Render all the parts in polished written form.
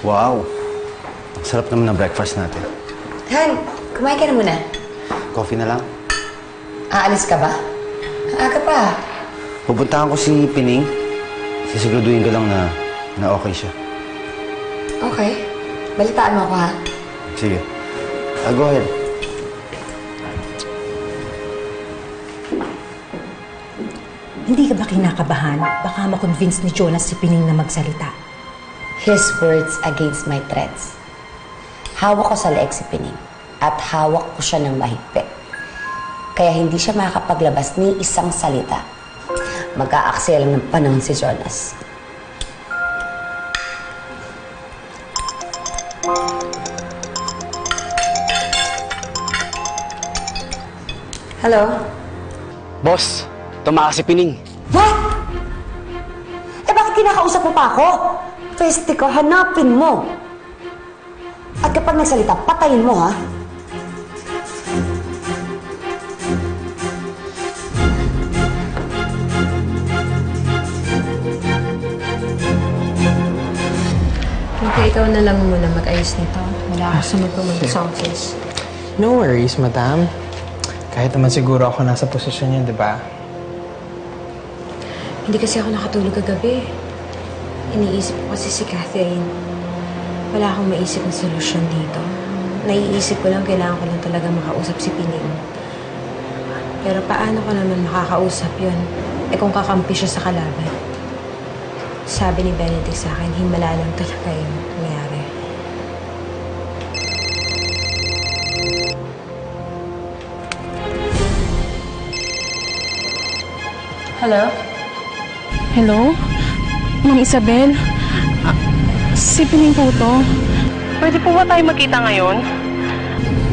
Wow! Sarap naman ng breakfast natin. Han, kumain ka na muna. Coffee na lang? Aalis ka ba? Aga pa. Pupuntahan ko si Pining. Sisiguraduhin ko lang na okay siya. Okay. Balitaan mo ako, ha? Sige. Go ahead. Hindi ka ba kinakabahan? Baka ma-convince ni Jonas si Pining na magsalita. His words against my threats. Hawak ko sa leeg si Pining. At hawak ko siya ng mahigpit. Kaya hindi siya makakapaglabas ni isang salita. Mag-aaksaya lang ng panahon si Jonas. Hello? Boss, tumakas si Pining. What? Eh bakit kinakausap mo pa ako? Pweste ko, hanapin mo. At kapag nagsalita, patayin mo, ha? Okay, ikaw na lang muna mag-ayos nito. Wala ako sa pumunta sa office. No worries, madam. Kahit naman siguro ako nasa posisyon niyo, di ba? Hindi kasi ako nakatulog kagabi. Iniisip ko kasi si Catherine. Wala akong maisip na solusyon dito. Naiisip ko lang, kailangan ko lang talaga makausap si Pining. Pero paano ko naman makakausap yun? Eh kung kakampi siya sa kalaban. Sabi ni Benedict sa akin, himala lang talaga yung nangyari. Hello? Hello? Ma'am Isabel? Si Pining po to. Pwede po ba tayo magkita ngayon?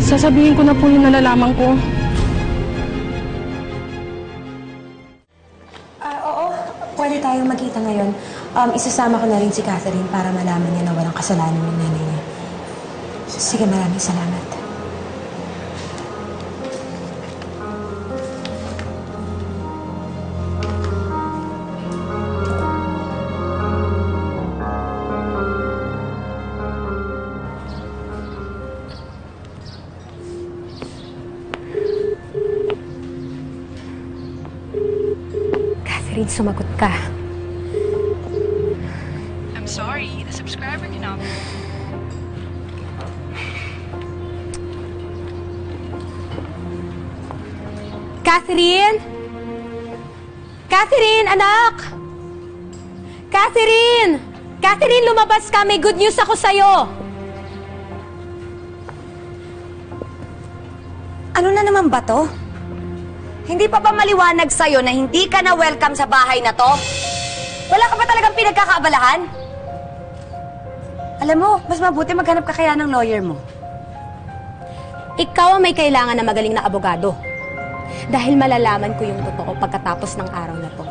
Sasabihin ko na po yung nalalaman ko. Oo. Pwede tayong magkita ngayon. Isasama ko na rin si Catherine para malaman niya na walang kasalanan ng nanay niya. Sige, maraming salamat. Catherine, sumagot ka. I'm sorry, the subscriber cannot... Catherine? Catherine, anak! Catherine! Catherine, lumabas ka. May good news ako sa'yo. Ano na naman ba to? Hindi pa ba maliwanag sa'yo na hindi ka na welcome sa bahay na to? Wala ka ba talagang pinagkakaabalahan? Alam mo, mas mabuti maghanap ka kaya ng lawyer mo. Ikaw ang may kailangan na magaling na abogado. Dahil malalaman ko yung totoo pagkatapos ng araw na to.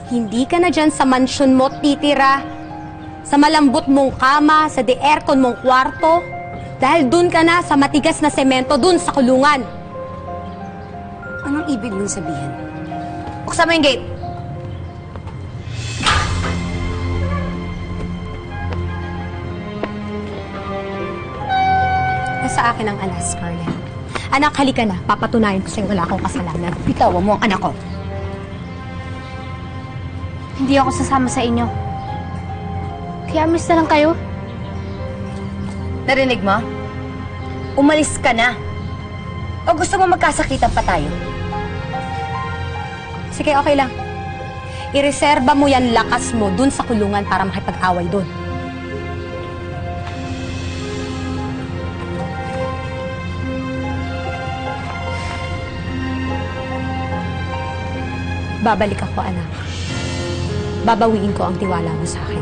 Hindi ka na dyan sa mansyon mo titira, sa malambot mong kama, sa de-aircon mong kwarto, dahil dun ka na sa matigas na semento dun sa kulungan. Anong ibig mong sabihin? Buksan mo yung gate. Nasa akin ang alas, Scarlett. Anak, halika na. Papatunayan ko sa'yo wala akong kasalanan. Bitawan mo ang anak ko. Hindi ako sasama sa inyo. Kaya amis na lang kayo. Narinig mo? Umalis ka na. O gusto mo magkasakitan pa tayo? Sige, okay lang. Ireserba mo yan lakas mo dun sa kulungan para makipag-away dun. Babalik ako, anak. Babawiin ko ang tiwala mo sa akin.